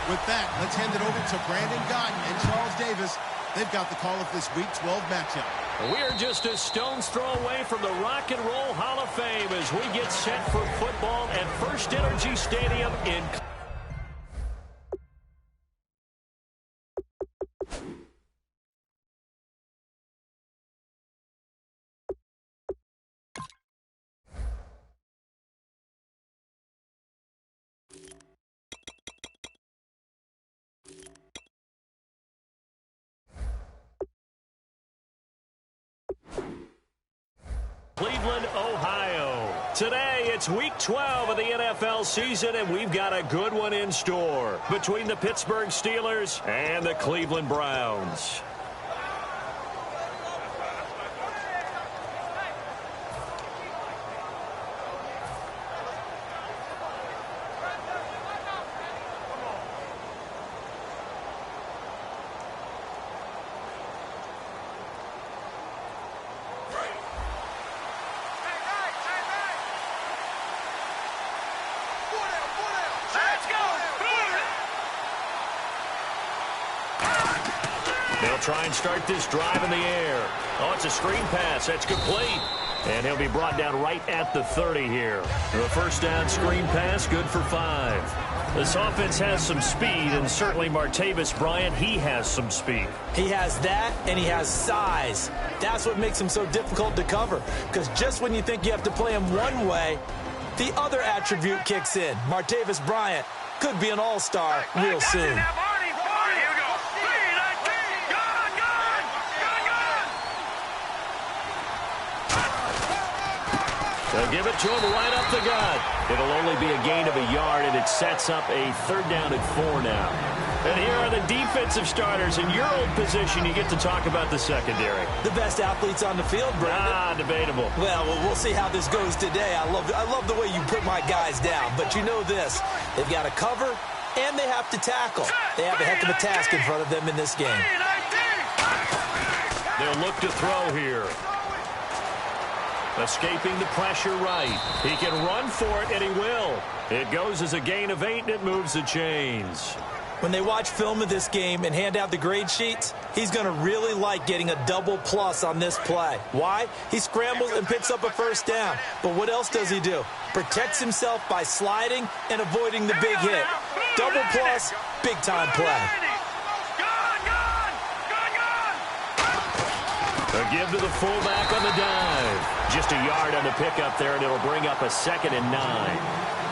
With that, let's hand it over to Brandon Gott and Charles Davis. They've got the call of this Week 12 matchup. We're just a stone's throw away from the Rock and Roll Hall of Fame as we get set for football at First Energy Stadium in Cleveland, Ohio. Today, it's Week 12 of the NFL season, and we've got a good one in store between the Pittsburgh Steelers and the Cleveland Browns. They'll try and start this drive in the air. Oh, it's a screen pass. That's complete. And he'll be brought down right at the 30 here. The first down screen pass, good for 5. This offense has some speed, and certainly Martavis Bryant, he has some speed. He has that, and he has size. That's what makes him so difficult to cover, because just when you think you have to play him one way, the other attribute kicks in. Martavis Bryant could be an all-star real soon. They'll give it to him right up the gut. It'll only be a gain of a yard, and it sets up a 3rd down and 4 now. And here are the defensive starters. In your old position, you get to talk about the secondary. The best athletes on the field, Brandon. Debatable. Well, we'll see how this goes today. I love the way you put my guys down. But you know this. They've got to cover, and they have to tackle. They have a heck of a task in front of them in this game. They'll look to throw here. Escaping the pressure right. He can run for it, and he will. It goes as a gain of 8, and it moves the chains. When they watch film of this game and hand out the grade sheets, he's going to really like getting a double plus on this play. Why? He scrambles and picks up a 1st down. But what else does he do? Protects himself by sliding and avoiding the big hit. Double plus, big-time play. A give to the fullback on the dive. Just a yard on the pickup there, and it'll bring up a 2nd and 9.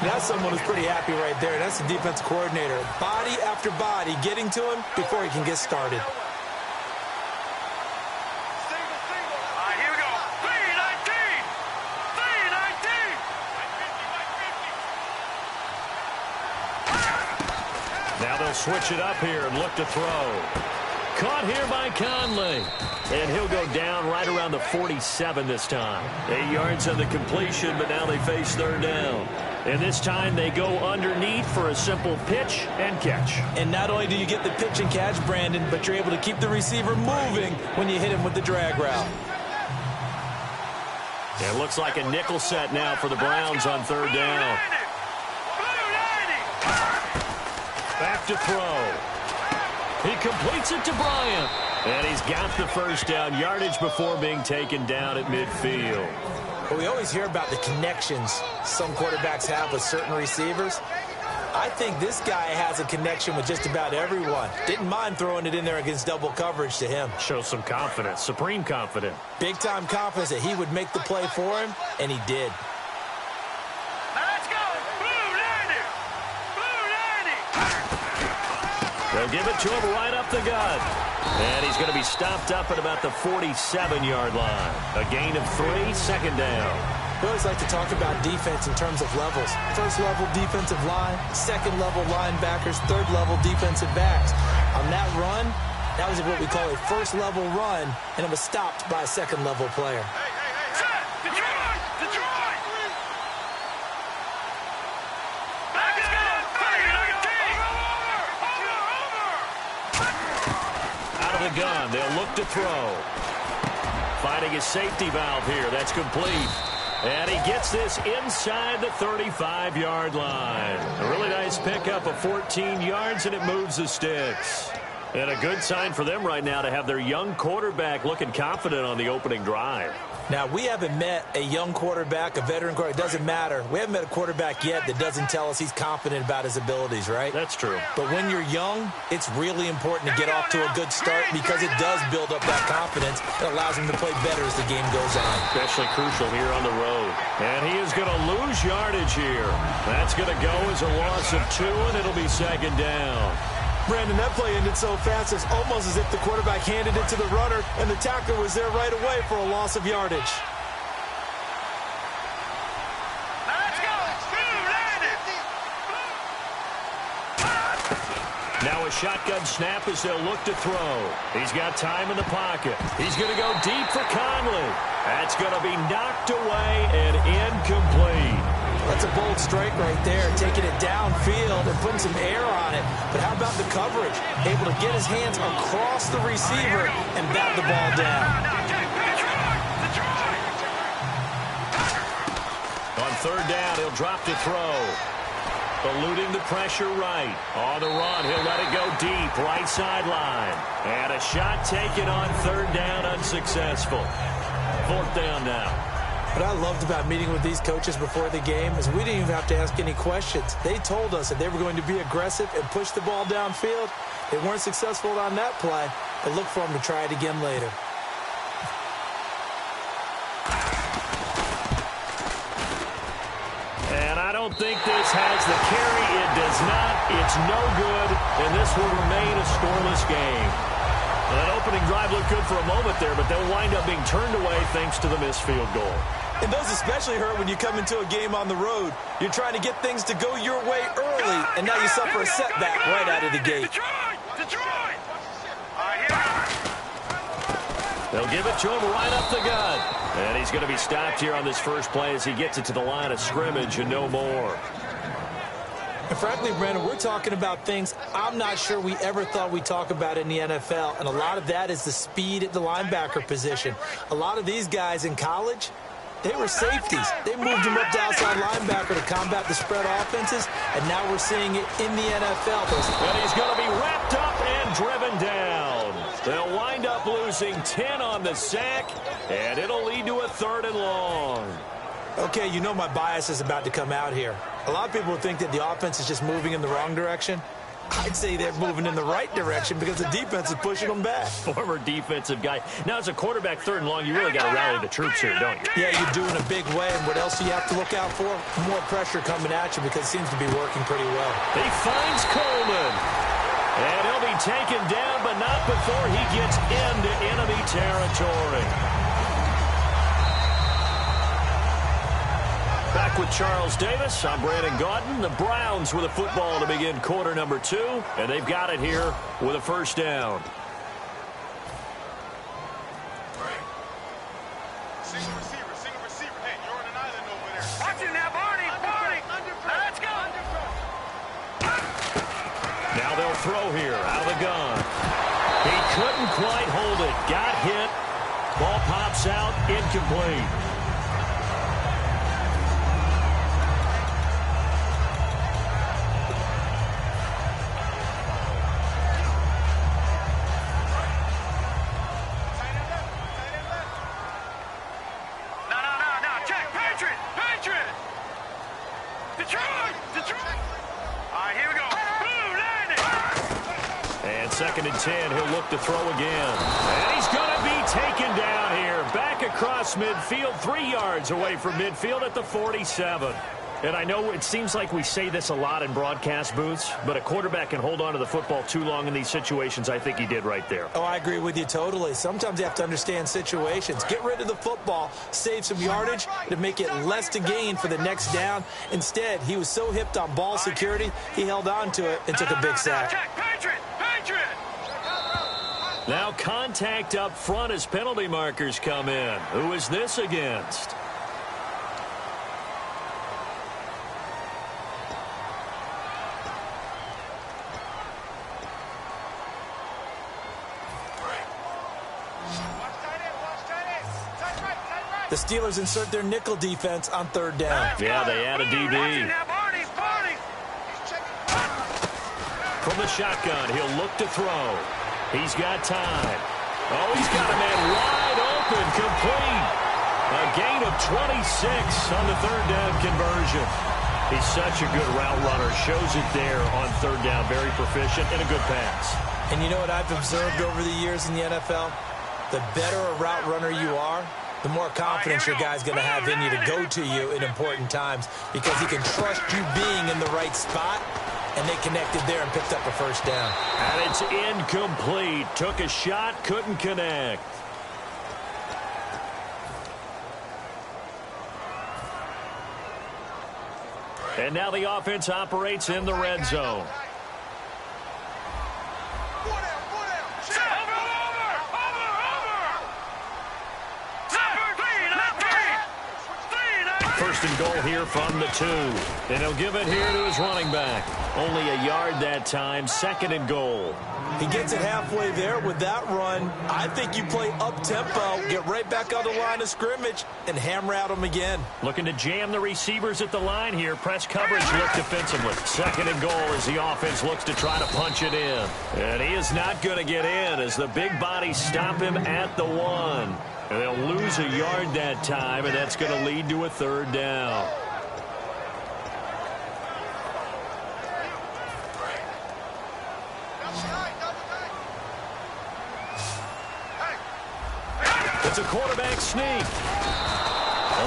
That's someone who's pretty happy right there. That's the defense coordinator. Body after body getting to him before he can get started. Here we go. 3-19. Now they'll switch it up here and look to throw. Caught here by Conley. And he'll go down right around the 47 this time. 8 yards on the completion, but now they face 3rd down. And this time they go underneath for a simple pitch and catch. And not only do you get the pitch and catch, Brandon, but you're able to keep the receiver moving when you hit him with the drag route. It looks like a nickel set now for the Browns on 3rd down. Back to throw. He completes it to Bryant. And he's got the 1st down, yardage before being taken down at midfield. Well, we always hear about the connections some quarterbacks have with certain receivers. I think this guy has a connection with just about everyone. Didn't mind throwing it in there against double coverage to him. Shows some confidence, supreme confidence. Big-time confidence that he would make the play for him, and he did. Let's go. They'll give it to him right up the gut. And he's going to be stopped up at about the 47-yard line. A gain of 3, 2nd down. We always like to talk about defense in terms of levels. 1st level defensive line, 2nd level linebackers, 3rd level defensive backs. On that run, that was what we call a 1st level run, and it was stopped by a 2nd level player. Gun. They'll look to throw. Finding his safety valve here. That's complete. And he gets this inside the 35-yard line. A really nice Nice pickup of 14 yards, and it moves the sticks. And a good sign for them right now to have their young quarterback looking confident on the opening drive. Now, we haven't met a young quarterback, a veteran quarterback. It doesn't matter. We haven't met a quarterback yet that doesn't tell us he's confident about his abilities, right? That's true. But when you're young, it's really important to get off to a good start because it does build up that confidence. It allows him to play better as the game goes on. Especially crucial here on the road. And he is going to lose yardage here. That's going to go as a loss of 2, and it'll be second down. Brandon, that play ended so fast, it's almost as if the quarterback handed it to the runner, and the tackler was there right away for a loss of yardage. Let's go. Now a shotgun snap as they'll look to throw. He's got time in the pocket. He's going to go deep for Conley. That's going to be knocked away and incomplete. That's a bold strike right there, taking it downfield and putting some air on it. But how about the coverage? Able to get his hands across the receiver and bat the ball down. On third down, he'll drop to throw. Eluding the pressure right. On the run, he'll let it go deep, right sideline. And a shot taken on third down, unsuccessful. Fourth down now. What I loved about meeting with these coaches before the game is we didn't even have to ask any questions. They told us that they were going to be aggressive and push the ball downfield. They weren't successful on that play, but look for them to try it again later. And I don't think this has the carry. It does not. It's no good, and this will remain a scoreless game. That opening drive looked good for a moment there, but they'll wind up being turned away thanks to the missed field goal. And those especially hurt when you come into a game on the road. You're trying to get things to go your way early, and now you suffer a setback right out of the gate. Detroit! They'll give it to him right up the gut. And he's going to be stopped here on this first play as he gets it to the line of scrimmage and no more. And frankly, Brandon, we're talking about things I'm not sure we ever thought we'd talk about in the NFL. And a lot of that is the speed at the linebacker position. A lot of these guys in college, they were safeties. They moved them up to outside linebacker to combat the spread offenses. And now we're seeing it in the NFL. And he's going to be wrapped up and driven down. They'll wind up losing 10 on the sack. And it'll lead to a 3rd and long. Okay, you know my bias is about to come out here. A lot of people think that the offense is just moving in the wrong direction. I'd say they're moving in the right direction because the defense is pushing them back. Former defensive guy. Now, as a quarterback, 3rd and long, you really got to rally the troops here, don't you? Yeah, you do in a big way. And what else do you have to look out for? More pressure coming at you because it seems to be working pretty well. He finds Coleman. And he'll be taken down, but not before he gets into enemy territory. Back with Charles Davis, I'm Brandon Gaudin. The Browns with a football to begin quarter number 2, and they've got it here with a first down. Single receiver. Hey, you're on an island over there. Watch it now, Barney. Let's go. Now they'll throw here out of the gun. He couldn't quite hold it. Got hit. Ball pops out, incomplete. Second and 10, he'll look to throw again. And he's going to be taken down here. Back across midfield, 3 yards away from midfield at the 47. And I know it seems like we say this a lot in broadcast booths, but a quarterback can hold on to the football too long in these situations. I think he did right there. Oh, I agree with you totally. Sometimes you have to understand situations. Get rid of the football, save some yardage to make it less to gain for the next down. Instead, he was so hipped on ball security, he held on to it and took a big sack. Now contact up front as penalty markers come in. Who is this against? The Steelers insert their nickel defense on 3rd down. Yeah, they add a DB. From the shotgun, he'll look to throw. He's got time. Oh, he's got a man wide open, complete. A gain of 26 on the third down conversion. He's such a good route runner. Shows it there on third down. Very proficient and a good pass. And you know what I've observed over the years in the NFL? The better a route runner you are, the more confidence your guy's going to have in you to go to you in important times because he can trust you being in the right spot, and they connected there and picked up a first down. And it's incomplete. Took a shot, couldn't connect. And now the offense operates in the red zone. First and goal here from the 2. And he'll give it here to his running back. Only a yard that time. Second and goal. He gets it halfway there with that run. I think you play up-tempo, get right back on the line of scrimmage, and hammer at him again. Looking to jam the receivers at the line here. Press coverage look defensively. Second and goal as the offense looks to try to punch it in. And he is not going to get in as the big bodies stop him at the 1. And they'll lose a yard that time, and that's going to lead to a third down. It's a quarterback sneak.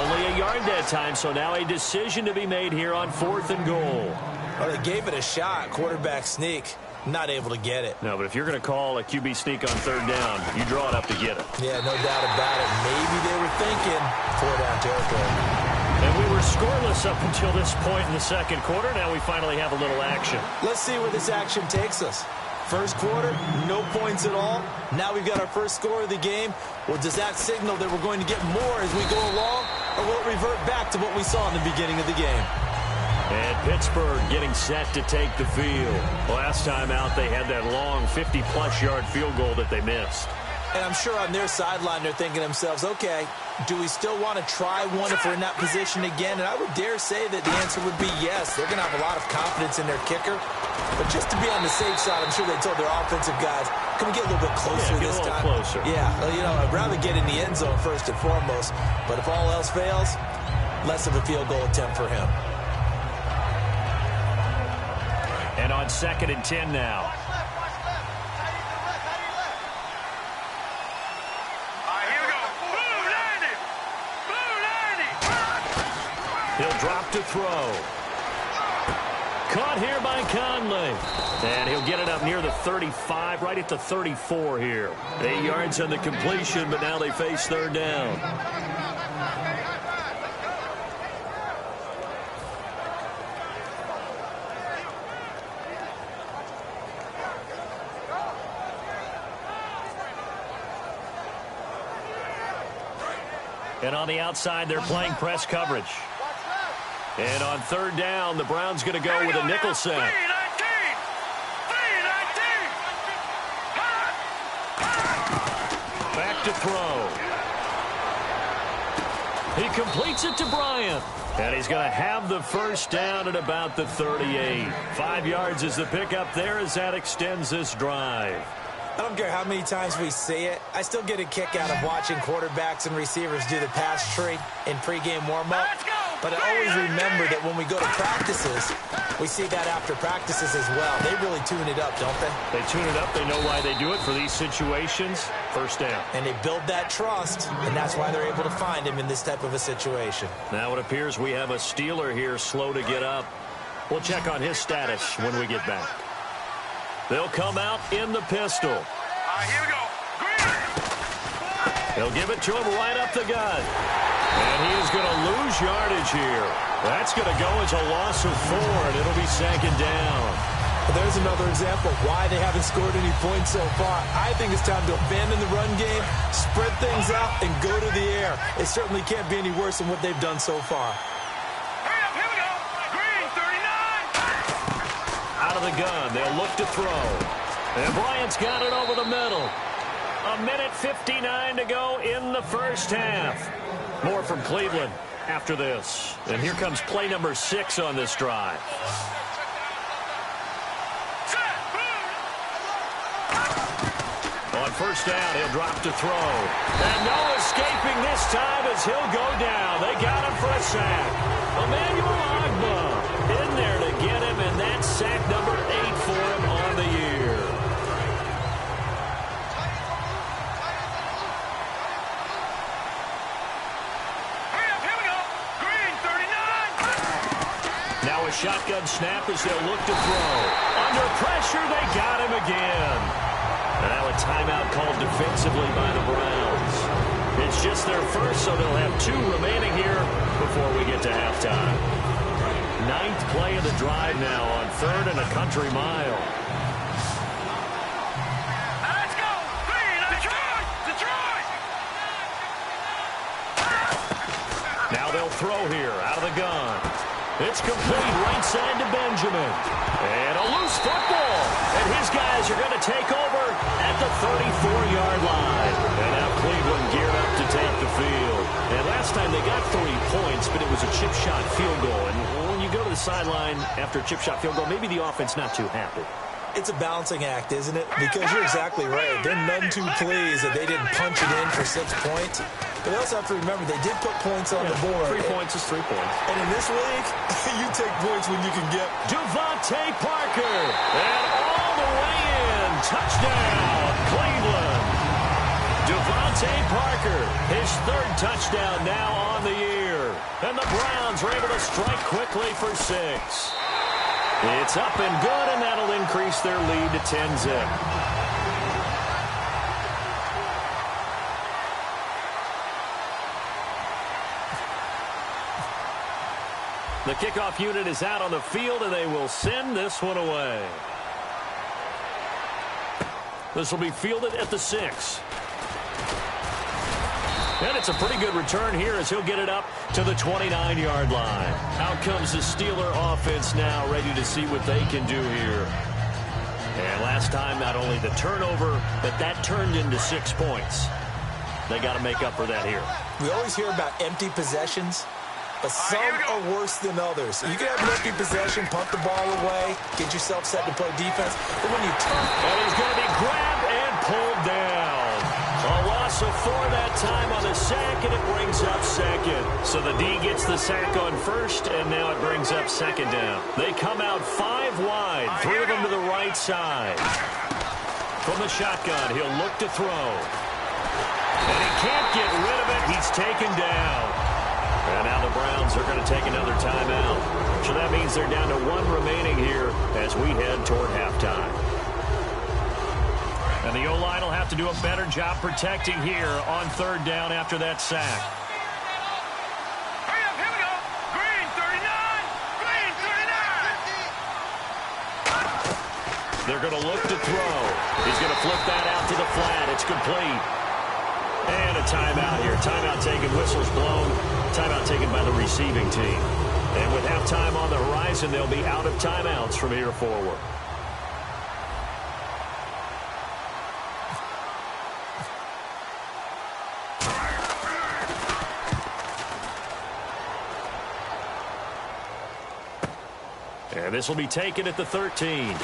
Only a yard that time, so now a decision to be made here on 4th and goal. Well, they gave it a shot, quarterback sneak. Not able to get it. No, but if you're going to call a QB sneak on third down, you draw it up to get it. Yeah, no doubt about it. Maybe they were thinking 4-down territory. And we were scoreless up until this point in the second quarter. Now we finally have a little action. Let's see where this action takes us. First quarter, no points at all. Now we've got our first score of the game. Well, does that signal that we're going to get more as we go along, or will it revert back to what we saw in the beginning of the game? And Pittsburgh getting set to take the field. Last time out, they had that long 50-plus yard field goal that they missed. And I'm sure on their sideline they're thinking to themselves, okay, do we still want to try one if we're in that position again? And I would dare say that the answer would be yes. They're going to have a lot of confidence in their kicker. But just to be on the safe side, I'm sure they told their offensive guys, can we get a little bit closer this time? Get a little closer. Yeah, well, you know, I'd rather get in the end zone first and foremost. But if all else fails, less of a field goal attempt for him. And on 2nd and 10 now. He'll drop to throw. Caught here by Conley. And he'll get it up near the 35, right at the 34 here. 8 yards on the completion, but now they face third down. And on the outside, they're playing press coverage. And on third down, the Browns going to go with a nickel set. Back to throw. He completes it to Bryant. And he's going to have the first down at about the 38. 5 yards is the pickup there as that extends this drive. I don't care how many times we see it. I still get a kick out of watching quarterbacks and receivers do the pass tree in pregame warm-up. But I always remember that when we go to practices, we see that after practices as well. They really tune it up, don't they? They tune it up. They know why they do it for these situations. First down. And they build that trust, and that's why they're able to find him in this type of a situation. Now it appears we have a Steeler here slow to get up. We'll check on his status when we get back. They'll come out in the pistol. Here we go. They'll give it to him right up the gut. And he is going to lose yardage here. That's going to go as a loss of 4, and it'll be second down. Well, there's another example of why they haven't scored any points so far. I think it's time to abandon the run game, spread things out, and go to the air. It certainly can't be any worse than what they've done so far. Hurry up, here we go. Green, 39. Out of the gun, they'll look to throw. And Bryant's got it over the middle. 1:59 to go in the first half. More from Cleveland after this. And here comes play number 6 on this drive. Set, On first down, he'll drop to throw. And no escaping this time as he'll go down. They got him for a sack. Emmanuel Agba in there to get him, and that's sack number 8 for him on the year. Now a shotgun snap as they'll look to throw. Under pressure, they got him again. And now a timeout called defensively by the Browns. It's just their first, so they'll have 2 remaining here before we get to halftime. 9th play of the drive now on 3rd and a country mile. Let's go! Detroit! Now they'll throw here out of the gun. It's complete right side to Benjamin. And a loose football. And his guys are going to take over at the 34-yard line. And now Cleveland geared up to take the field. And last time they got 3 points, but it was a chip shot field goal. And when you go to the sideline after a chip shot field goal, maybe the offense not too happy. It's a balancing act, isn't it? Because you're exactly right. They're none too pleased that they didn't punch it in for 6 points. But they also have to remember they did put points on the board. 3 points is 3 points. And in this league, you take points when you can get. Devontae Parker. And all the way in. Touchdown, Cleveland. Devontae Parker, his 3rd touchdown now on the year. And the Browns are able to strike quickly for 6. It's up and good, and that'll increase their lead to 10-zip. The kickoff unit is out on the field, and they will send this one away. This will be fielded at the 6. And it's a pretty good return here as he'll get it up to the 29-yard line. Out comes the Steeler offense now, ready to see what they can do here. And last time, not only the turnover, but that turned into 6 points. They got to make up for that here. We always hear about empty possessions, but some are worse than others. You can have an empty possession, punt the ball away, get yourself set to play defense. But when you turn... And he's going to be grabbed and pulled down. A loss of 4 that time on the sack, and it brings up 2nd. So the D gets the sack on 1st, and now it brings up 2nd down. They come out 5 wide, 3 of them to the right side. From the shotgun, he'll look to throw. And he can't get rid of it. He's taken down. And now the Browns are going to take another timeout. So that means they're down to 1 remaining here as we head toward halftime. And the O-line will have to do a better job protecting here on 3rd down after that sack. Hurry up, here we go. Green 39. They're going to look to throw. He's going to flip that out to the flat. It's complete. And a timeout here. Timeout taken, whistles blown. Timeout taken by the receiving team. And with halftime on the horizon, they'll be out of timeouts from here forward. And this will be taken at the 13.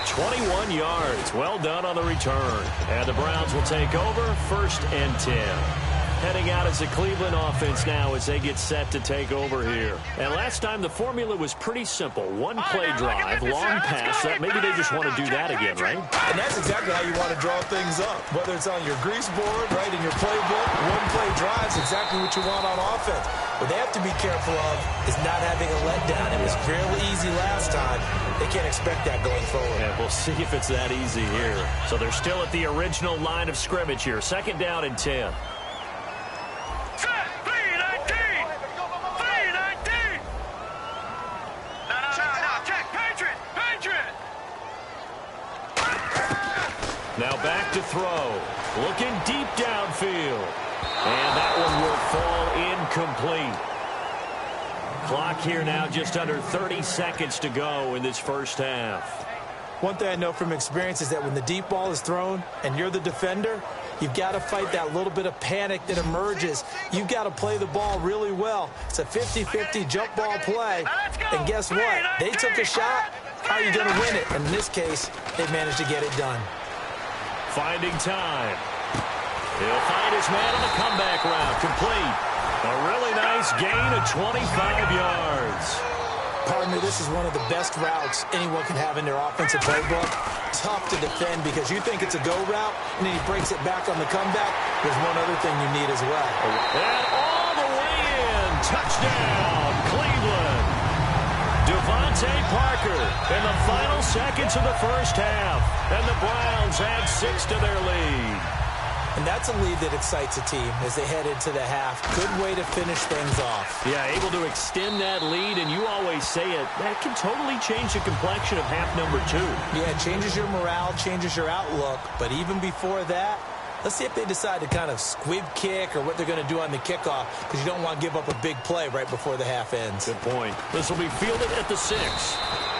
21 yards. Well done on the return. And the Browns will take over 1st and 10. Heading out as the Cleveland offense now as they get set to take over here. And last time the formula was pretty simple. 1 play drive, long pass. That maybe they just want to do that again, right? And that's exactly how you want to draw things up. Whether it's on your grease board, right, in your playbook, 1 play drive is exactly what you want on offense. What they have to be careful of is not having a letdown. It was fairly easy last time. They can't expect that going forward. And we'll see if it's that easy here. So they're still at the original line of scrimmage here. 2nd down and 10. Now back to throw. Looking deep downfield. And that one will fall incomplete. Clock here now just under 30 seconds to go in this first half. One thing I know from experience is that when the deep ball is thrown and you're the defender, you've got to fight that little bit of panic that emerges. You've got to play the ball really well. It's a 50-50 jump ball play. And guess what? They took a shot. How are you going to win it? And in this case, they managed to get it done. Finding time. He'll find his man on the comeback route. Complete. A really nice gain of 25 yards. Partner, this is one of the best routes anyone can have in their offensive playbook. Tough to defend because you think it's a go route, and then he breaks it back on the comeback. There's one other thing you need as well. And all the way in. Touchdown, Cleveland. Devontae Parker in the final seconds of the first half. And the Browns add 6 to their lead. And that's a lead that excites a team as they head into the half. Good way to finish things off. Yeah, able to extend that lead, and you always say it, that can totally change the complexion of half number 2. Yeah, it changes your morale, changes your outlook. But even before that, let's see if they decide to kind of squib kick or what they're going to do on the kickoff, because you don't want to give up a big play right before the half ends. Good point. This will be fielded at the 6.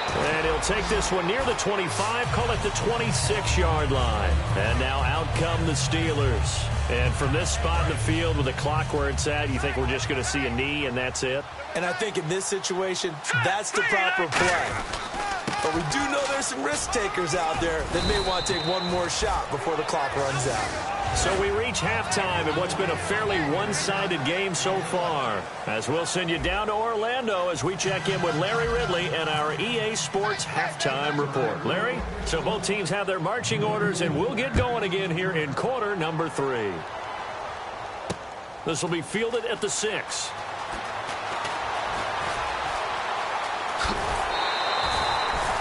And he'll take this one near the 25, call it the 26-yard line. And now out come the Steelers. And from this spot in the field with the clock where it's at, you think we're just going to see a knee and that's it? And I think in this situation, that's the proper play. But we do know there's some risk takers out there that may want to take one more shot before the clock runs out. So we reach halftime in what's been a fairly one-sided game so far. As we'll send you down to Orlando as we check in with Larry Ridley and our EA Sports Halftime Report. Larry, so both teams have their marching orders, and we'll get going again here in quarter number 3. This will be fielded at the 6.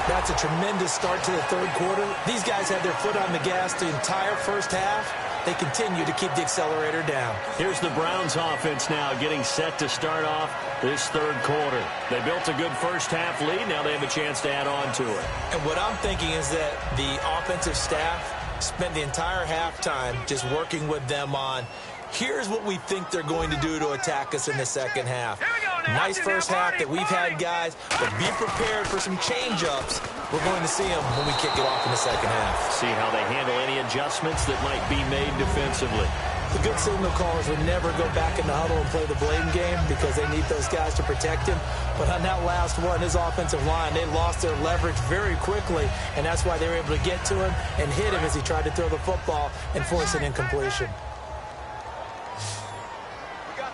That's a tremendous start to the third quarter. These guys had their foot on the gas the entire first half. They continue to keep the accelerator down. Here's the Browns offense now getting set to start off this third quarter. They built a good first half lead. Now they have a chance to add on to it. And what I'm thinking is that the offensive staff spent the entire halftime just working with them on, here's what we think they're going to do to attack us in the second half. Nice first half that we've had, guys, but be prepared for some change-ups. We're going to see them when we kick it off in the second half. See how they handle any adjustments that might be made defensively. The good signal callers would never go back in the huddle and play the blame game because they need those guys to protect him. But on that last one, his offensive line, they lost their leverage very quickly, and that's why they were able to get to him and hit him as he tried to throw the football and force an incompletion.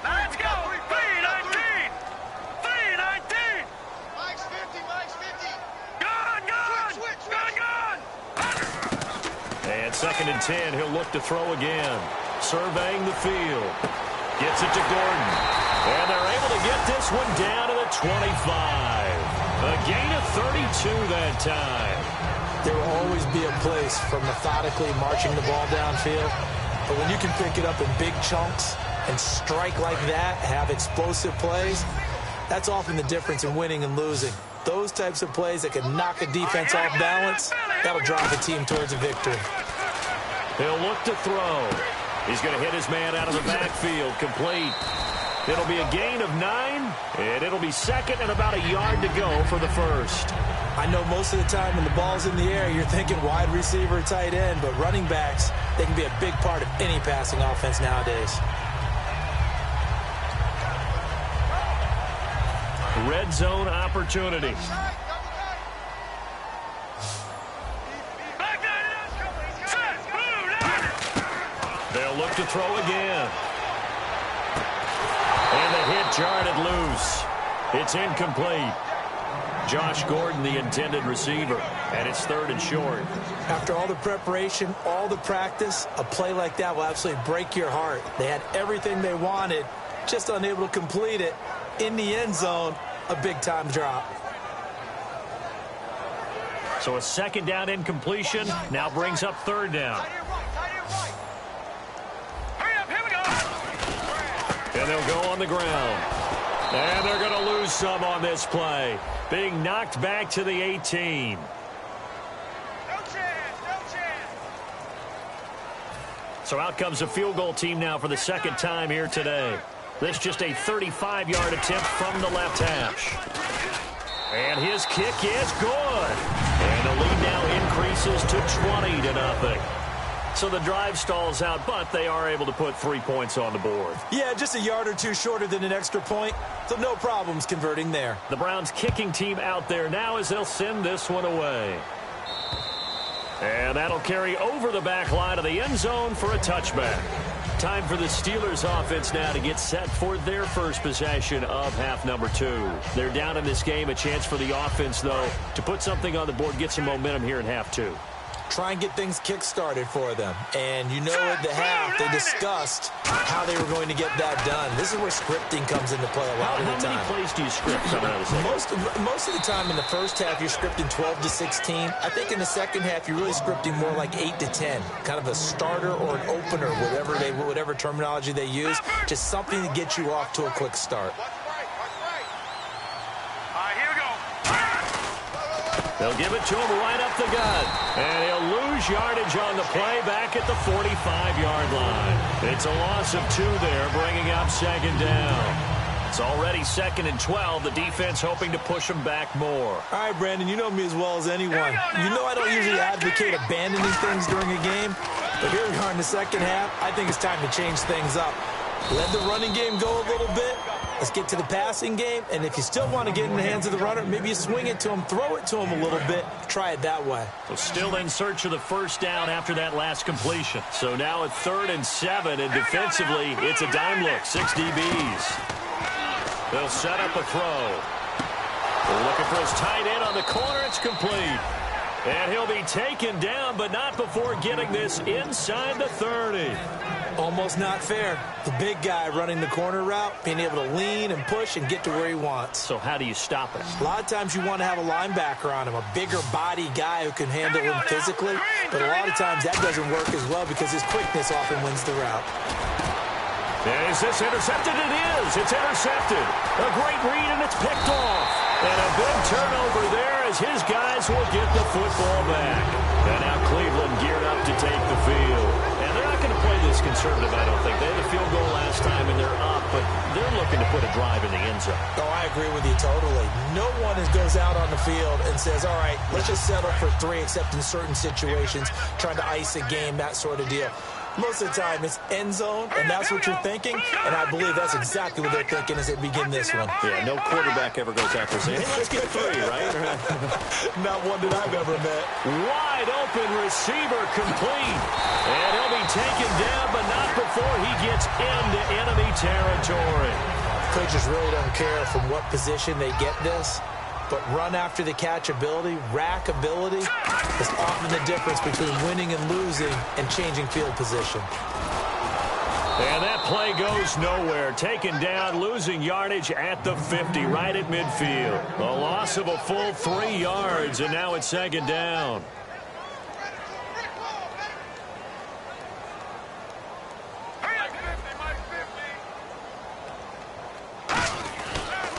Let's go! 319! 319! Mike's 50, Mike's 50! Gone! And 2nd and 10, he'll look to throw again. Surveying the field. Gets it to Gordon. And they're able to get this one down to the 25. A gain of 32 that time. There will always be a place for methodically marching the ball downfield. But when you can pick it up in big chunks and strike like that, have explosive plays, that's often the difference in winning and losing. Those types of plays that can knock a defense off balance, that'll drive a team towards a victory. He'll look to throw. He's going to hit his man out of the backfield. Complete. It'll be a gain of 9, and it'll be 2nd and about a yard to go for the first. I know most of the time when the ball's in the air, you're thinking wide receiver, tight end, but running backs, they can be a big part of any passing offense nowadays. Red zone opportunity. They'll look to throw again. And the hit jarred it loose. It's incomplete. Josh Gordon, the intended receiver, and it's 3rd and short. After all the preparation, all the practice, a play like that will absolutely break your heart. They had everything they wanted, just unable to complete it. In the end zone, a big-time drop. So a 2nd down incompletion now brings up 3rd down. And they'll go on the ground. And they're going to lose some on this play. Being knocked back to the 18. No chance. So out comes a field goal team now for the 2nd time here today. This just a 35-yard attempt from the left hash. And his kick is good. And the lead now increases to 20-0. So the drive stalls out, but they are able to put 3 points on the board. Yeah, just a yard or two shorter than an extra point, so no problems converting there. The Browns kicking team out there now as they'll send this one away. And that'll carry over the back line of the end zone for a touchback. Time for the Steelers offense now to get set for their first possession of half number 2. They're down in this game. A chance for the offense, though, to put something on the board, get some momentum here in half 2. Try and get things kick-started for them. And you know at the half, they discussed how they were going to get that done. This is where scripting comes into play a lot of the time. How many plays do you script coming out of the second? Most of the time in the first half, you're scripting 12 to 16. I think in the second half, you're really scripting more like 8 to 10. Kind of a starter or an opener, whatever terminology they use. Just something to get you off to a quick start. They'll give it to him right up the gut. And he'll lose yardage on the play back at the 45-yard line. It's a loss of 2 there, bringing up second down. It's already 2nd and 12. The defense hoping to push them back more. All right, Brandon, you know me as well as anyone. You know I don't usually advocate abandoning things during a game. But here we are in the second half. I think it's time to change things up. Let the running game go a little bit. Let's get to the passing game, and if you still want to get in the hands of the runner, maybe you swing it to him, throw it to him a little bit, try it that way. So still in search of the first down after that last completion. So now at 3rd and 7, and defensively, it's a dime look, 6 DBs. They'll set up a throw. They're looking for his tight end on the corner. It's complete. And he'll be taken down, but not before getting this inside the 30. Almost not fair. The big guy running the corner route, being able to lean and push and get to where he wants. So how do you stop it? A lot of times you want to have a linebacker on him, a bigger body guy who can handle him physically. But a lot of times that doesn't work as well because his quickness often wins the route. And is this intercepted? It is. It's intercepted. A great read, and it's picked off. And a big turnover there as his guys will get the football back. And now Cleveland geared up to take the field. And they're not going to play this conservative, I don't think. They had a field goal last time, and they're up, but they're looking to put a drive in the end zone. Oh, I agree with you totally. No one goes out on the field and says, all right, let's just settle for 3, except in certain situations, trying to ice a game, that sort of deal. Most of the time, it's end zone, and that's what you're thinking, and I believe that's exactly what they're thinking as they begin this one. Yeah, no quarterback ever goes out there saying, hey, let's get 3, right? Not one that I've ever met. Wide open receiver complete. And he'll be taken down, but not before he gets into enemy territory. Coaches really don't care from what position they get this. But run after the catch ability, rack ability, is often the difference between winning and losing and changing field position. And that play goes nowhere. Taken down, losing yardage at the 50, right at midfield. A loss of a full 3 yards, and now it's 2nd down.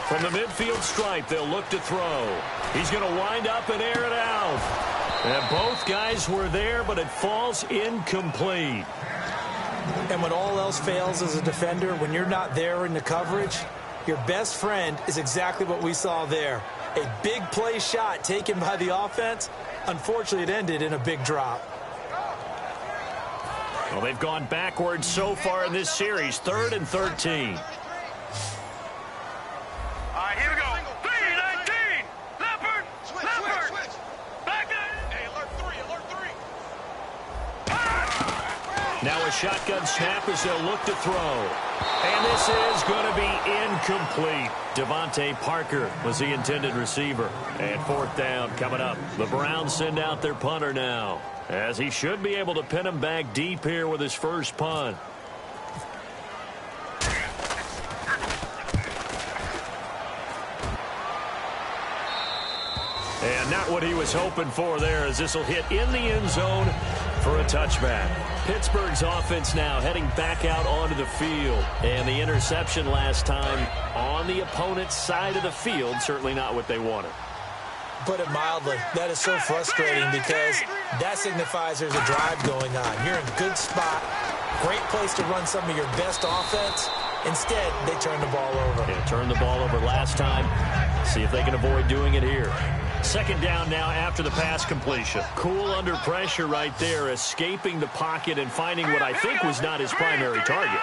From the midfield stripe, they'll look to throw. He's going to wind up and air it out. And both guys were there, but it falls incomplete. And when all else fails as a defender, when you're not there in the coverage, your best friend is exactly what we saw there. A big play shot taken by the offense. Unfortunately, it ended in a big drop. Well, they've gone backwards so far in this series. 3rd and 13. Here we go. 3-19. Leopard. Leopard. Back in. Hey, alert 3. Now a shotgun snap as they'll look to throw. And this is going to be incomplete. Devontae Parker was the intended receiver. And 4th down coming up. The Browns send out their punter now, as he should be able to pin him back deep here with his first punt. And not what he was hoping for there, as this will hit in the end zone for a touchback. Pittsburgh's offense now heading back out onto the field. And the interception last time on the opponent's side of the field, certainly not what they wanted. Put it mildly, that is so frustrating because that signifies there's a drive going on. You're in a good spot, great place to run some of your best offense. Instead, they turn the ball over. Yeah, turned the ball over last time. See if they can avoid doing it here. Second down now after the pass completion. Cool under pressure right there, escaping the pocket and finding what I think was not his primary target.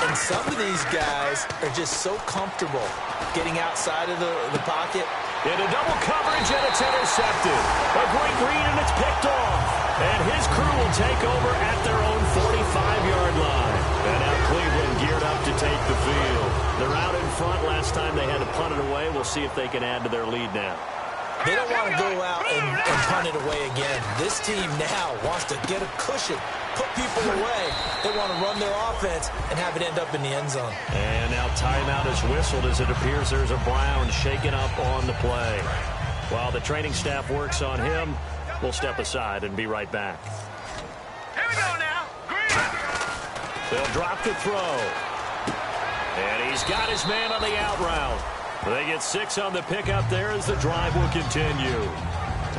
And some of these guys are just so comfortable getting outside of the pocket. Into double coverage, and it's intercepted. A great read, and it's picked off. And his crew will take over at their own 45-yard line. And now Cleveland geared up to take the field. They're out in front. Last time they had to punt it away. We'll see if they can add to their lead now. They don't want to go out and punt it away again. This team now wants to get a cushion, put people away. They want to run their offense and have it end up in the end zone. And now timeout is whistled as it appears there's a Brown shaken up on the play. While the training staff works on him, we'll step aside and be right back. Here we go now. They'll drop the throw. And he's got his man on the out route. They get 6 on the pickup there as the drive will continue.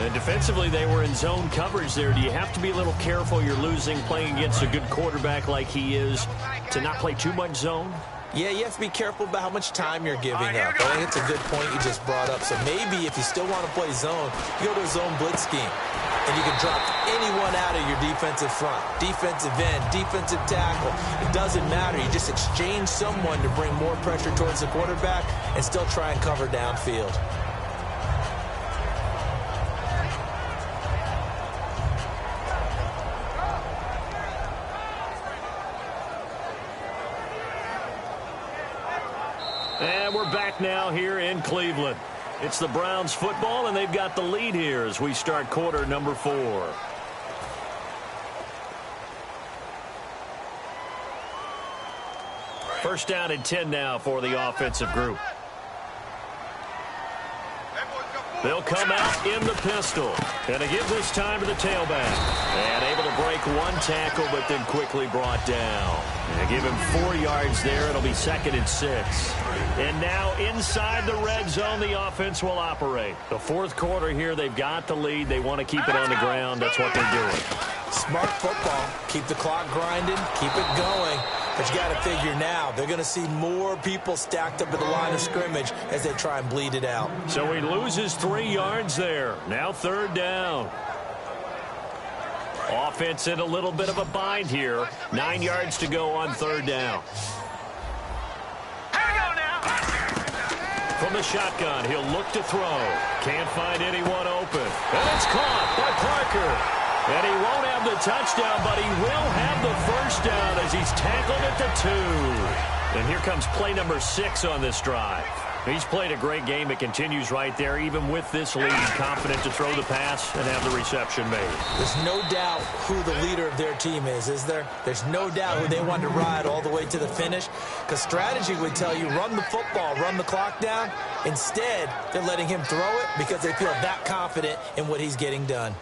And defensively, they were in zone coverage there. Do you have to be a little careful? You're losing, playing against a good quarterback like he is, to not play too much zone? Yeah, you have to be careful about how much time you're giving up. I think it's a good point you just brought up. So maybe if you still want to play zone, you go to a zone blitz scheme. And you can drop anyone out of your defensive front, defensive end, defensive tackle. It doesn't matter. You just exchange someone to bring more pressure towards the quarterback and still try and cover downfield. And we're back now here in Cleveland. It's the Browns football, and they've got the lead here as we start quarter number 4. First down and 10 now for the offensive group. They'll come out in the pistol. And to give this time to the tailback. And able to break one tackle, but then quickly brought down. And give him 4 yards there. It'll be 2nd and 6. And now inside the red zone, the offense will operate. The fourth quarter here, they've got the lead. They want to keep it on the ground. That's what they're doing. Smart football. Keep the clock grinding. Keep it going. But you got to figure now, they're going to see more people stacked up at the line of scrimmage as they try and bleed it out. So he loses 3 yards there. Now 3rd down. Offense in a little bit of a bind here. 9 yards to go on 3rd down. From the shotgun, he'll look to throw. Can't find anyone open. And it's caught by Parker. And he won't have the touchdown, but he will have the first down as he's tackled at the 2. And here comes play number 6 on this drive. He's played a great game. It continues right there, even with this lead, confident to throw the pass and have the reception made. There's no doubt who the leader of their team is there? There's no doubt who they want to ride all the way to the finish, because strategy would tell you run the football, run the clock down. Instead, they're letting him throw it because they feel that confident in what he's getting done.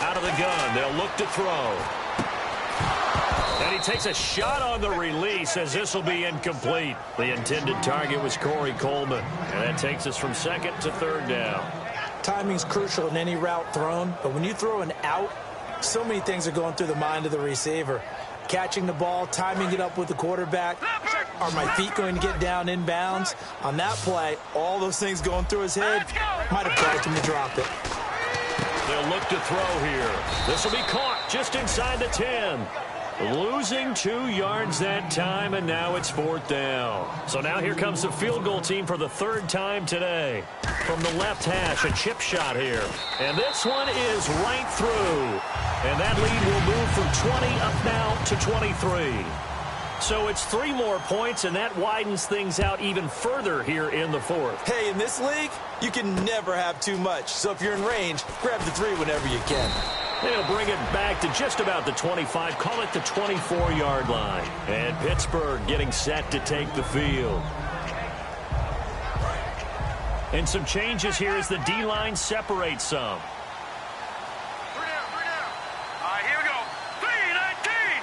Out of the gun, they'll look to throw. And he takes a shot on the release as this will be incomplete. The intended target was Corey Coleman. And that takes us from 2nd to 3rd down. Timing's crucial in any route thrown, but when you throw an out, so many things are going through the mind of the receiver. Catching the ball, timing it up with the quarterback. Are my feet going to get down inbounds? On that play, all those things going through his head might have caused him to drop it. They'll look to throw here. This will be caught just inside the 10. Losing 2 yards that time, and now it's 4th down. So now here comes the field goal team for the 3rd time today. From the left hash, a chip shot here. And this one is right through. And that lead will move from 20 up now to 23. So it's 3 more points, and that widens things out even further here in the 4th. Hey, in this league, you can never have too much. So if you're in range, grab the 3 whenever you can. They'll bring it back to just about the 25, call it the 24-yard line. And Pittsburgh getting set to take the field. And some changes here as the D-line separates some. Here we go. 3-19.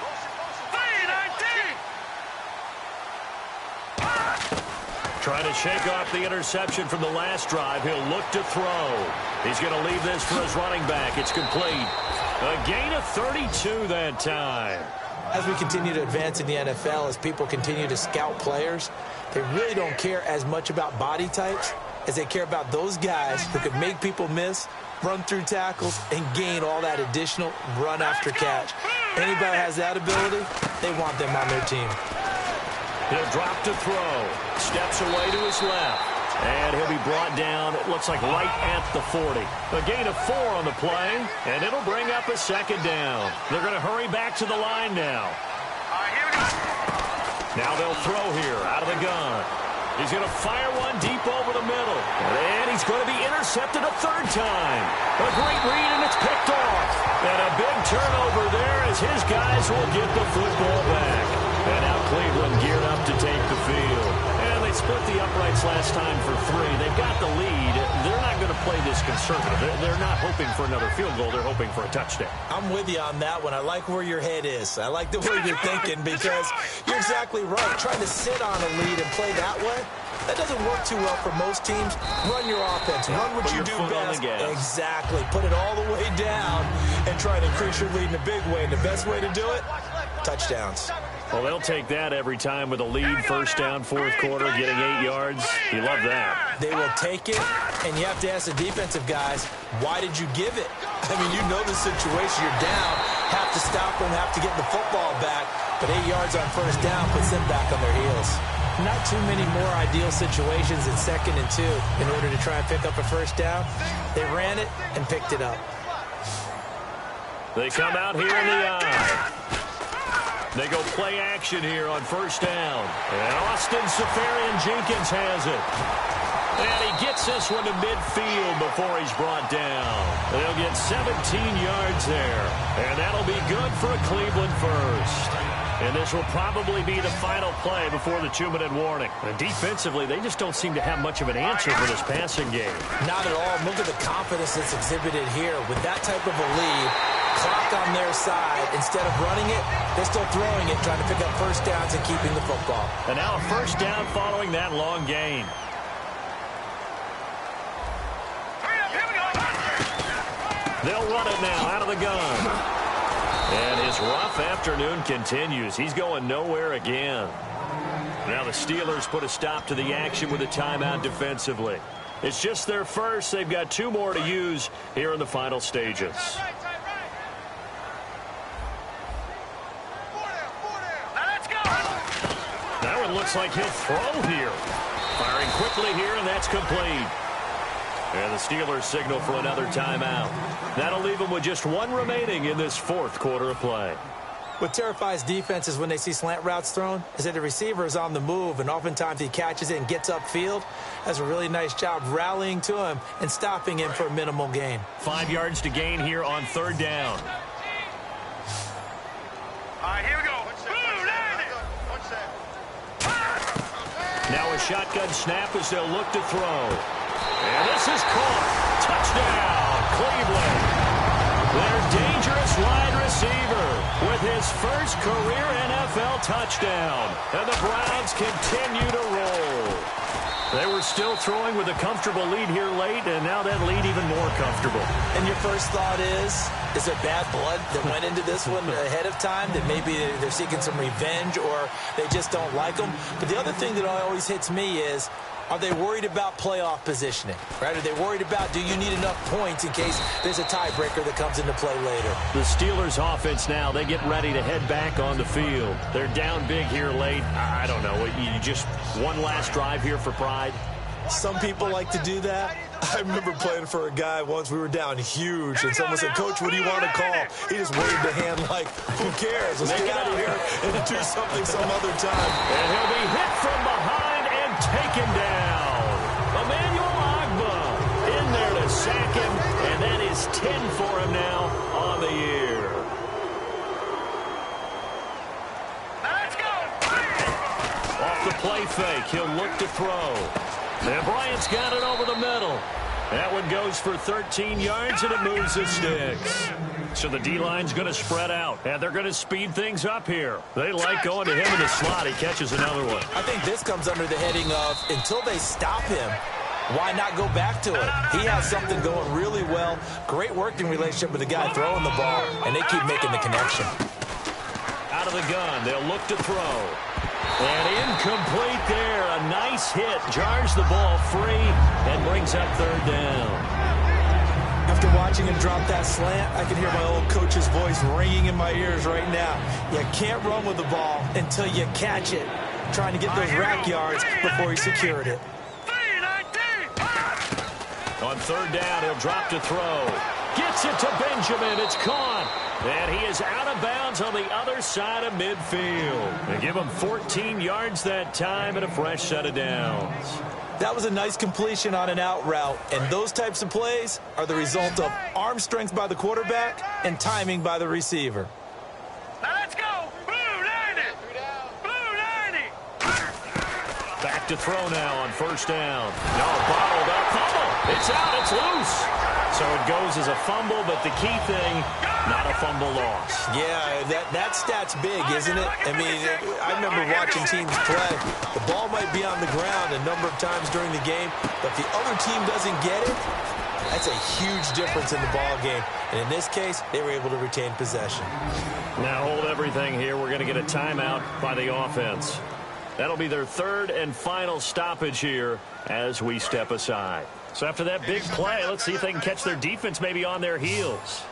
3-19. Trying to shake off the interception from the last drive. He'll look to throw. He's going to leave this for his running back. It's complete. A gain of 32 that time. As we continue to advance in the NFL, as people continue to scout players, they really don't care as much about body types as they care about those guys who can make people miss, run through tackles, and gain all that additional run after catch. Anybody has that ability, they want them on their team. He'll drop to throw. Steps away to his left. And he'll be brought down, it looks like right at the 40. A gain of 4 on the play, and it'll bring up a second down. They're going to hurry back to the line now. All right, here we go. Now they'll throw here out of the gun. He's going to fire one deep over the middle. And he's going to be intercepted a third time. A great read, and it's picked off. And a big turnover there as his guys will get the football back. And now Cleveland geared up to take the field. And they split the uprights last time for 3. They've got the lead. They're not going to play this conservative. They're not hoping for another field goal. They're hoping for a touchdown. I'm with you on that one. I like where your head is. I like the way you're thinking because you're exactly right. Trying to sit on a lead and play that way, that doesn't work too well for most teams. Run your offense. Run what you do best. Exactly. Put it all the way down and try to increase your lead in a big way. And the best way to do it, touchdowns. Well, they'll take that every time with a lead, first down, fourth quarter, getting 8 yards. You love that. They will take it, and you have to ask the defensive guys, why did you give it? I mean, you know the situation. You're down, have to stop them, have to get the football back, but 8 yards on first down puts them back on their heels. Not too many more ideal situations in 2nd and 2 in order to try and pick up a first down. They ran it and picked it up. They come out here in the eye. They go play action here on first down. And Austin Safarian-Jenkins has it. And he gets this one to midfield before he's brought down. They'll get 17 yards there. And that'll be good for a Cleveland first. And this will probably be the final play before the 2-minute warning. And defensively, they just don't seem to have much of an answer for this passing game. Not at all. Look at the confidence that's exhibited here. With that type of a lead, clock on their side, instead of running it, they're still throwing it, trying to pick up first downs and keeping the football. And now a first down following that long gain. They'll run it now out of the gun. And his rough afternoon continues. He's going nowhere again. Now the Steelers put a stop to the action with a timeout defensively. It's just their first. They've got 2 more to use here in the final stages. That one looks like he'll throw here. Firing quickly here, and that's complete. And the Steelers signal for another timeout. That'll leave them with just 1 remaining in this 4th quarter of play. What terrifies defenses when they see slant routes thrown is that the receiver is on the move, and oftentimes he catches it and gets upfield. Does a really nice job rallying to him and stopping him for a minimal gain. 5 yards to gain here on 3rd down. All right, here we go. Now a shotgun snap as they'll look to throw. And this is caught. Touchdown, Cleveland. Their dangerous wide receiver with his first career NFL touchdown. And the Browns continue to roll. They were still throwing with a comfortable lead here late, and now that lead even more comfortable. And your first thought is there bad blood that went into this one ahead of time, that maybe they're seeking some revenge or they just don't like them? But the other thing that always hits me is, are they worried about playoff positioning? Right? Are they worried about, do you need enough points in case there's a tiebreaker that comes into play later? The Steelers offense now, they get ready to head back on the field. They're down big here late. I don't know. You just one last drive here for pride? Some people like to do that. I remember playing for a guy once. We were down huge, and someone said, "Coach, what do you want to call?" He just waved a hand like, who cares? Let's get out of here and do something some other time. And he'll be hit from behind and taken down. Emmanuel Agba in there to sack him, and that is 10 for him now on the year. Let's go. Off the play fake, he'll look to throw. And Bryant's got it over the middle. That one goes for 13 yards, and it moves the sticks. So the D-line's going to spread out, and they're going to speed things up here. They like going to him in the slot. He catches another one. I think this comes under the heading of, until they stop him, why not go back to it? He has something going really well. Great working relationship with the guy throwing the ball, and they keep making the connection. Out out of the gun. They'll look to throw. And incomplete there. A nice hit. Jars the ball free and brings up third down. After watching him drop that slant, I can hear my old coach's voice ringing in my ears right now. You can't run with the ball until you catch it. Trying to get those rack yards before he secured it. On third down, he'll drop to throw. Gets it to Benjamin. It's caught. And he is out of bounds on the other side of midfield. They give him 14 yards that time and a fresh set of downs. That was a nice completion on an out route, and those types of plays are the result of arm strength by the quarterback and timing by the receiver. Now let's go. Blue 90. Blue 90. Back to throw now on first down. No, bottled up. Fumble. It's out. It's loose. So it goes as a fumble, but the key thing, not a fumble loss. Yeah, that stat's big, isn't it? I mean, I remember watching teams play. The ball might be on the ground a number of times during the game, but if the other team doesn't get it, that's a huge difference in the ball game. And in this case, they were able to retain possession. Now hold everything here. We're going to get a timeout by the offense. That'll be their third and final stoppage here as we step aside. So after that big play, let's see if they can catch their defense maybe on their heels.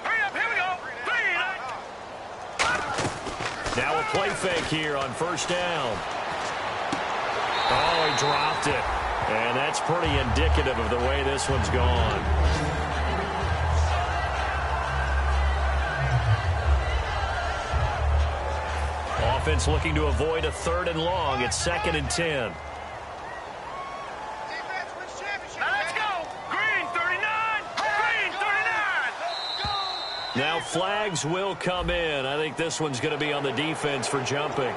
Hurry up, here we go. Now a play fake here on first down. Oh, he dropped it. And that's pretty indicative of the way this one's gone. Offense looking to avoid a third and long. It's 2nd and 10. Now flags will come in. I think this one's going to be on the defense for jumping.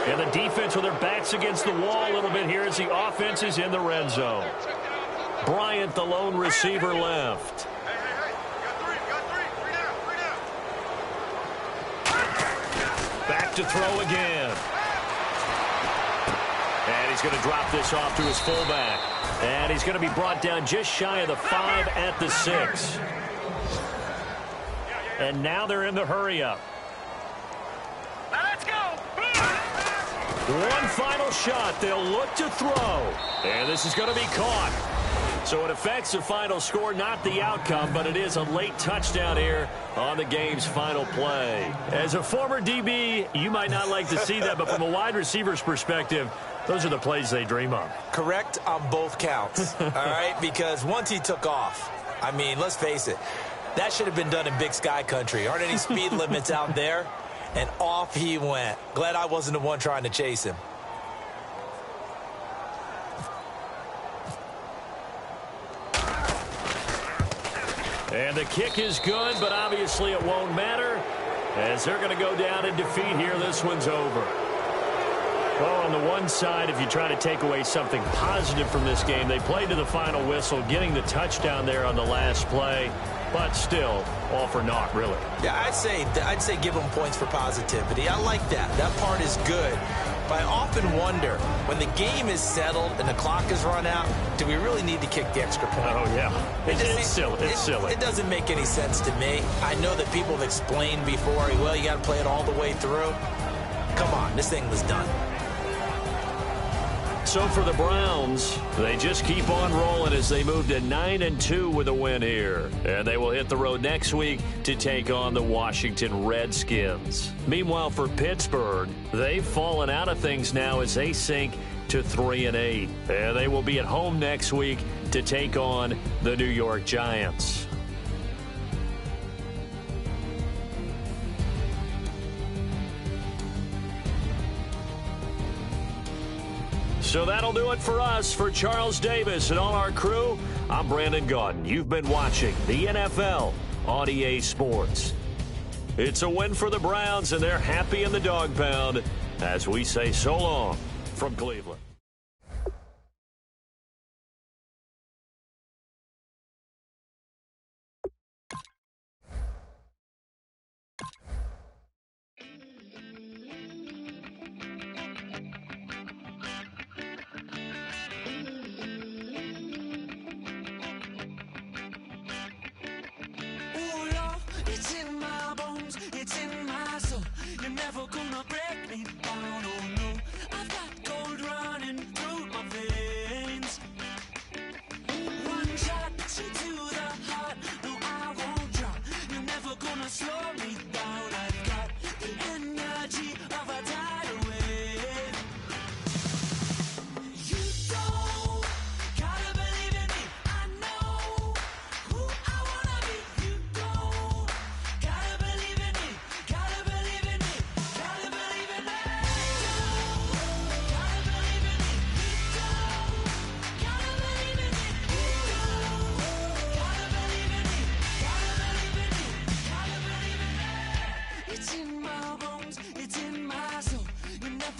And the defense with their backs against the wall a little bit here as the offense is in the red zone. Bryant, the lone receiver, left. Back to throw again. And he's going to drop this off to his fullback. And he's going to be brought down just shy of the 5 at the 6. And now they're in the hurry-up. Let's go. One final shot. They'll look to throw. And this is going to be caught. So it affects the final score, not the outcome, but it is a late touchdown here on the game's final play. As a former DB, you might not like to see that, but from a wide receiver's perspective, those are the plays they dream of. Correct on both counts, all right? Because once he took off, I mean, let's face it, that should have been done in Big Sky Country. Aren't any speed limits out there? And off he went. Glad I wasn't the one trying to chase him. And the kick is good, but obviously it won't matter as they're going to go down in defeat here. This one's over. Well, on the one side, if you try to take away something positive from this game, they played to the final whistle, getting the touchdown there on the last play, but still, all for naught, really. Yeah, I'd say give them points for positivity. I like that. That part is good. But I often wonder, when the game is settled and the clock is run out, do we really need to kick the extra point? Oh, yeah. It's silly. It's silly. It doesn't make any sense to me. I know that people have explained before, well, you got to play it all the way through. Come on, this thing was done. So for the Browns, they just keep on rolling as they move to 9-2 with a win here. And they will hit the road next week to take on the Washington Redskins. Meanwhile, for Pittsburgh, they've fallen out of things now as they sink to 3-8. And they will be at home next week to take on the New York Giants. So that'll do it for us. For Charles Davis and all our crew, I'm Brandon Gaudin. You've been watching the NFL on EA Sports. It's a win for the Browns, and they're happy in the dog pound as we say so long from Cleveland.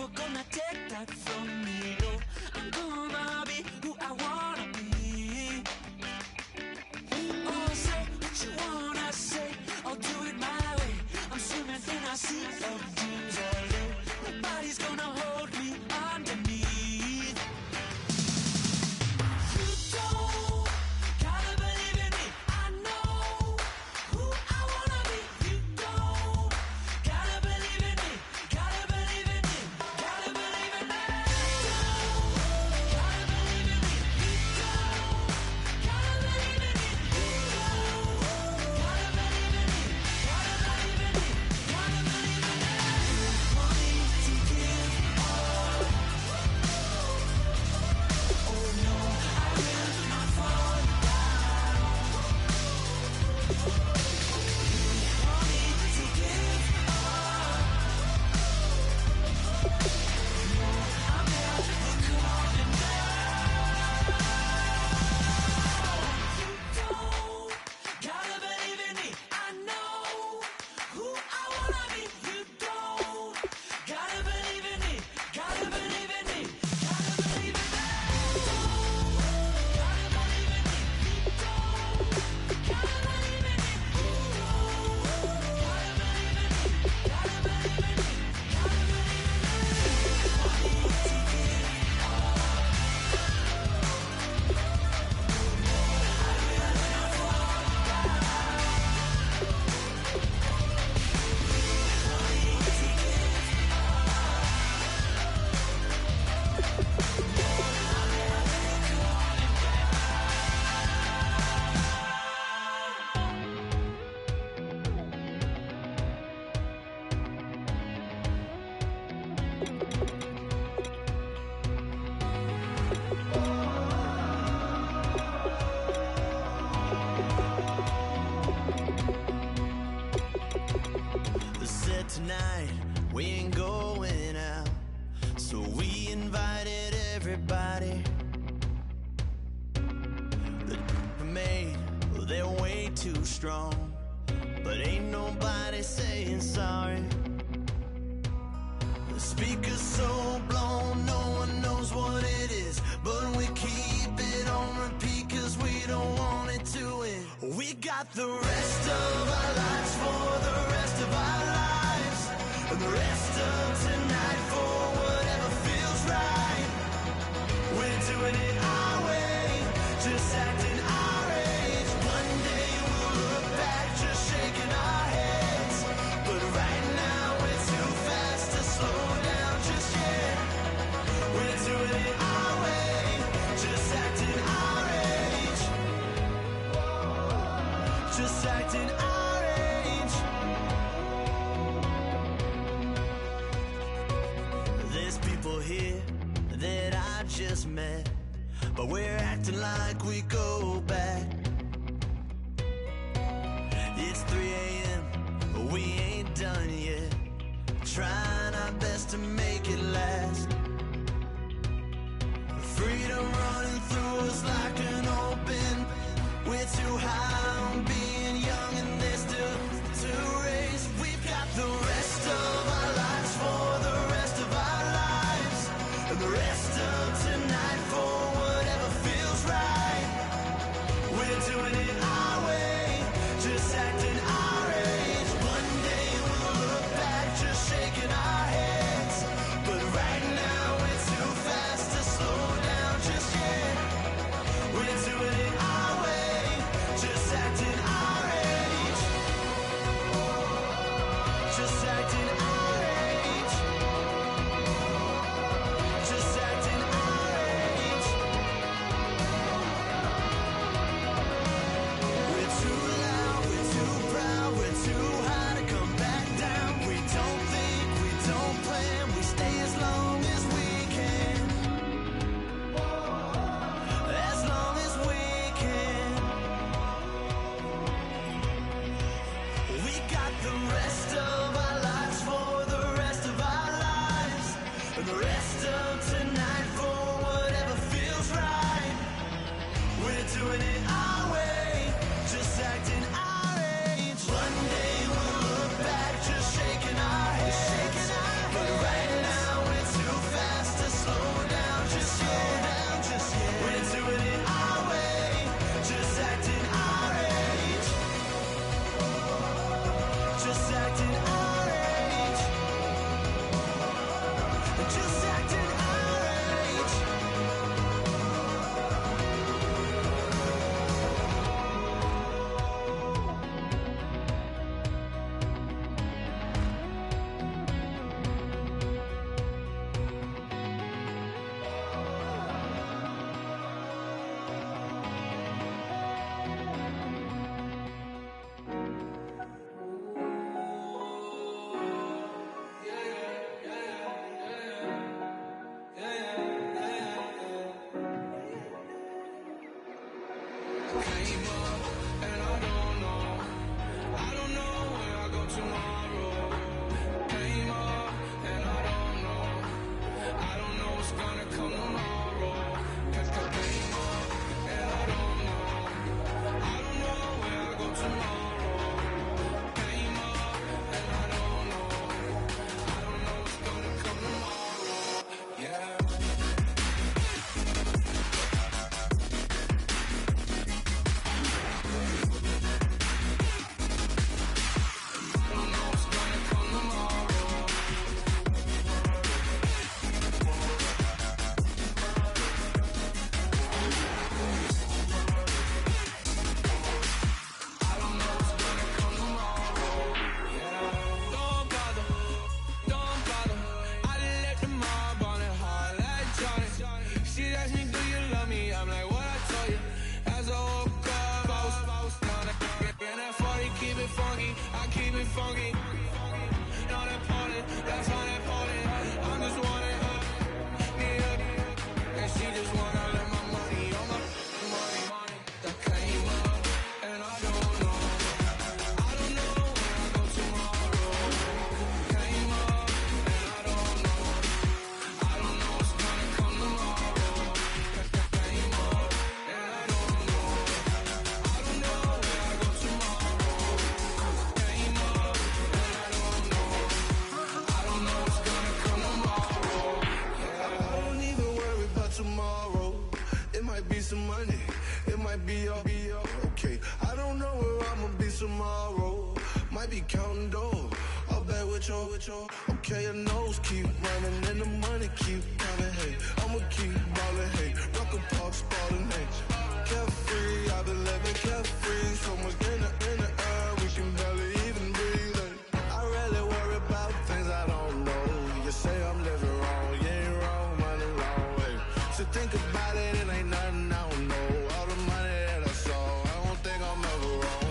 never gonna take that from me. No, I'm gonna be who I wanna be. Oh, say what you wanna say, I'll do it my way. I'm swimming in a sea of dreams all day. Nobody's gonna hold me underneath. You don't gotta believe in me. I know who I wanna be. You don't gotta believe in me. Gotta believe in me. Gotta believe in me. You don't gotta believe in me. You don't gotta believe in me. You don't gotta believe in me. Gotta believe in me. Gotta believe in me. Money to give up. Oh no, I will not fall down. Money to give up. No, I'm never coming back. You don't gotta believe in me. I know who I wanna be. You don't gotta believe in me. Gotta believe in me. Gotta believe in me. You don't gotta believe in me. You don't gotta believe in me. You don't gotta believe in me. Gotta believe in me. Gotta believe in me. Money to give up. I will not fall down. Money to give Said tonight we ain't going out, so we invited everybody. The made, well, they're way too strong, but ain't nobody saying sorry. The speaker's so blown, no one knows what it is, but we keep it on repeat 'cause we don't want it to end. We got the rest of our lives for the rest of our lives, and the rest of tonight for whatever feels right. We're doing it our way, just acting our age. One day we'll look back, just shaking our heads, but right now we're too fast to slow down just yet. We're doing it our way, just acting our age. Just acting our age. There's people here that I just met, but we're acting like we go back. It's 3 a.m., but we ain't done yet, trying our best to make it last. Freedom running through us like an open. We're too high on being young and there's still to raise. We've got the rest of our lives for the rest of our lives, and the rest of tonight for whatever feels right. We're doing it our way, just acting our age. One day we'll look back, just shaking our your. Okay, your nose keep running and the money keep coming. Hey, I'ma keep ballin'. Hey, rock a park, spallin'. Hey, carefree, I've been living carefree. So much in the air, we can barely even breathe. Hey, I really worry about things I don't know. You say I'm living wrong, you ain't wrong, money long way. So think about it, it ain't nothing I don't know. All the money that I saw, I don't think I'm ever wrong.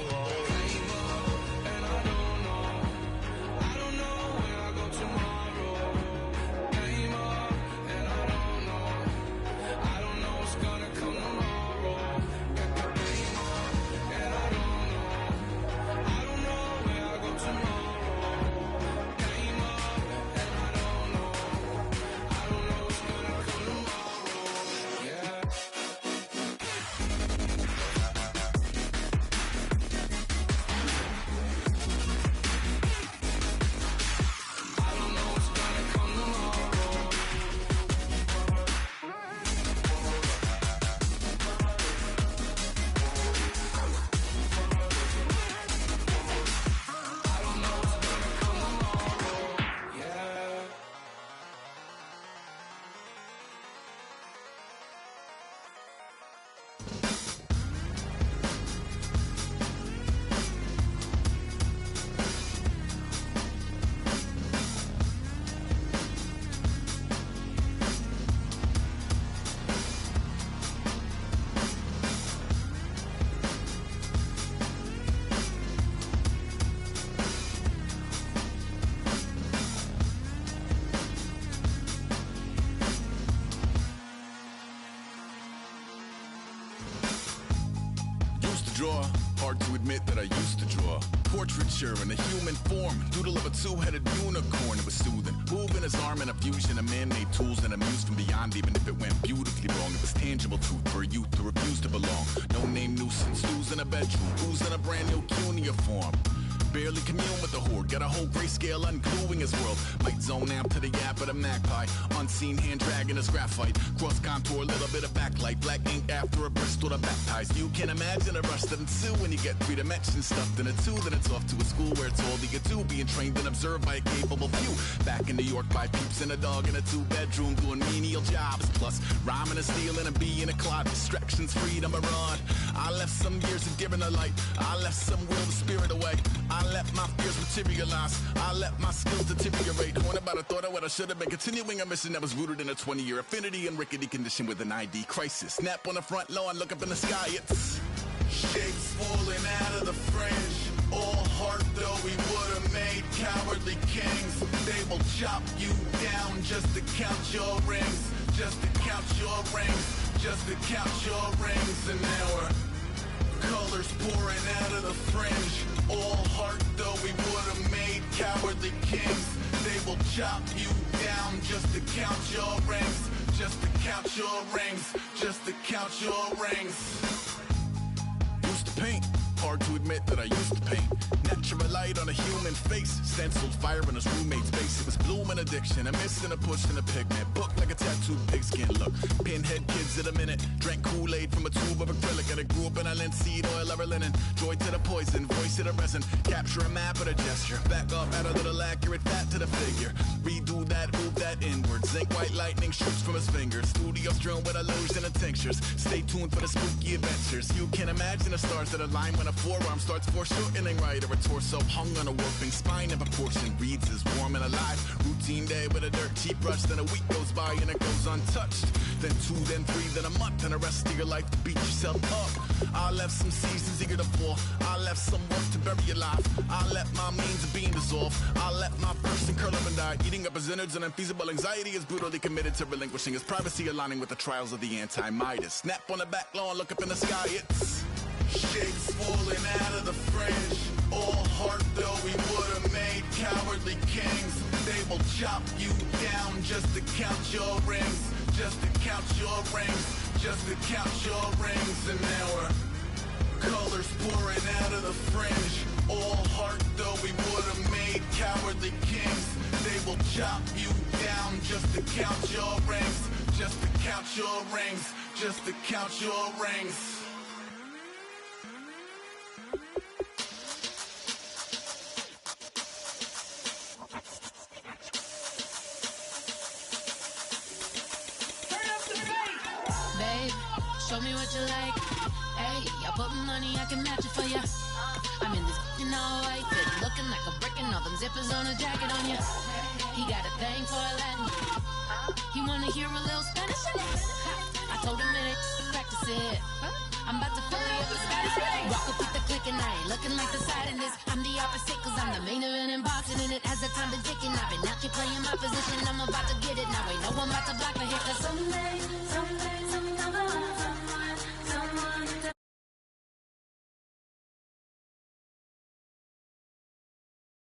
Draw. Hard to admit that I used to draw. Portraiture in a human form. Doodle of a two-headed unicorn. It was soothing. Moving his arm in a fusion of man-made tools and amused from beyond. Even if it went beautifully wrong, it was tangible truth for a youth to refuse to belong. No-name nuisance. Who's in a bedroom? Who's in a brand new cuneiform? Barely commune with the horde. Got a whole grayscale ungluing his world. Light zone amp to the yap of the magpie. Unseen hand dragging his graphite. Cross contour, little bit of backlight. Black ink after a Bristol to baptize. You can imagine a rush that ensue when you get 3 dimensions stuffed in a 2. Then it's off to a school where it's all that you do. Being trained and observed by a capable few. Back in New York by peeps and a dog in a 2-bedroom doing menial jobs. Plus rhyming and stealing and being a clod. Distractions, freedom, a rod. I left some years of giving a light. I left some will the spirit away. I let my fears materialize. I let my skills deteriorate. Horn about a thought of what I should have been. Continuing a mission that was rooted in a 20-year affinity and rickety condition with an ID crisis. Snap on the front lawn, look up in the sky. It's shapes falling out of the fringe. All heart though we would have made cowardly kings. They will chop you down just to count your rings. Just to count your rings. Just to count your rings. And now we're colors pouring out of the fringe. All heart though we would have made cowardly kings. They will chop you down just to count your rings. Just to count your rings. Just to count your rings. Used to paint. Hard to admit that I used to paint. Natural light on a human face. Stenciled fire in his roommate's face. It was blooming addiction. A miss and a push and a pigment. Book like a tattooed pigskin look. Pinhead kids in a minute. Drank Kool-Aid from a tube of acrylic. And I grew up in a linseed oil ever linen. Joy to the poison. Voice to the resin. Capture a map of a gesture. Back up, add a little accurate fat to the figure. Redo that, move that inward. Zinc white lightning shoots from his fingers. Studio strewn with illusion and tinctures. Stay tuned for the spooky adventures. You can imagine the stars that align when a forearm starts foreshortening right, or a torso hung on a warping spine in proportion. Reads as warm and alive. Routine day with a dirt cheap brush. Then a week goes by and it goes untouched. Then 2, then 3, then a month, and the rest of your life to beat yourself up. I left some seasons eager to fall. I left some work to bury alive. I let my means of being dissolved. I let my person curl up and die. Eating up his innards and unfeasible anxiety is brutally committed to relinquishing his privacy, aligning with the trials of the anti-Midas. Snap on the back lawn, look up in the sky. It's shapes falling out of the fringe. All heart though we would have made cowardly kings. They will chop you down just to count your rings. Just to count your rings. Just to count your rings. And now we're colors pouring out of the fringe. All heart though we would have made cowardly kings. They will chop you down just to count your rings. Just to count your rings. Just to count your rings. show me what you like. Hey, I put money, I can match it for ya. I'm in this all white fit, looking like a brick and all them zippers on a jacket on ya. He got a thing for a Latin. He wanna hear a little Spanish in it. I told him it ain't practice it. I'm about to fully up the status. Rock up with the click and I ain't looking like the side in this. I'm the opposite cause I'm the main event in boxing and it has the time been ticking. I've been out here playing my position, I'm about to get it now. Ain't no one about to block my hit cause some days